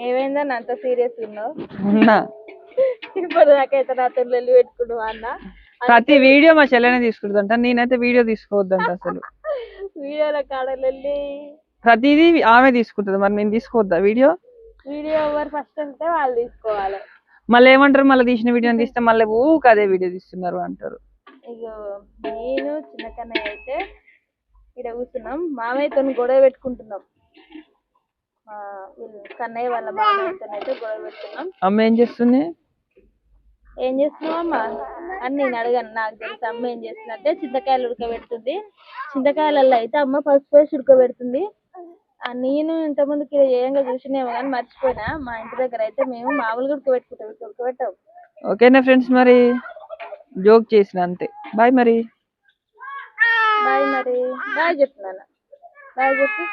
ఏమైందని అంత సీరియస్ ఉన్నావు? ఉన్నా. ఇప్పుడు నాకైతే నాతో లొల్లి పెట్టుకున్నావు అన్న. ప్రతి వీడియో మా చెల్లెనే తీసుకుంటుందంట, నేనైతే వీడియో తీసుకోవద్దంట అసలు. వీడియోల కాడ లొల్లి ప్రతిదీ ఆమె తీసుకుంటుంది, మరి నేను తీసుకోవద్దా వీడియో? వీడియో ఎవరు ఫస్ట్ అంటే వాళ్ళు తీసుకోవాలి. మళ్ళీ ఏమంటారు, మళ్ళీ తీసిన వీడియోని తీస్తే మళ్ళీ ఊకే అదే వీడియో తీస్తున్నారు అంటారు. ఇగో నేను చిన్న కన్నయ్య అయితే ఇక్కడ కూర్చున్నాం, మామయ్యతో గొడవ పెట్టుకుంటున్నాం. కన్నయ్య వాళ్ళ మామయ్యతో అయితే గొడవ పెట్టుకున్నాం. అమ్మ ఏం చేస్తుంది? ఏం చేస్తున్నావు అమ్మ అని నేను అడగాను, నాకు తెలుసు అమ్మ ఏం చేస్తుందంటే చింతకాయలు ఉడకబెడుతుంది. చింతకాయలలో అయితే అమ్మ పసుపు వేసి ఉడకబెడుతుంది. నేను ఇంతకుముందుకి ఏయంగా చూసినేమో కానీ మర్చిపోయినా. మా ఇంటి దగ్గర అయితే మేము మామూలుగా ఉడకబెట్టాం. ఓకేనా ఫ్రెండ్స్, మరి జోక్ చేసిన అంతే. బాయ్ మరి. బాయ్ చెప్తున్నాను. బాయ్ చెప్పు.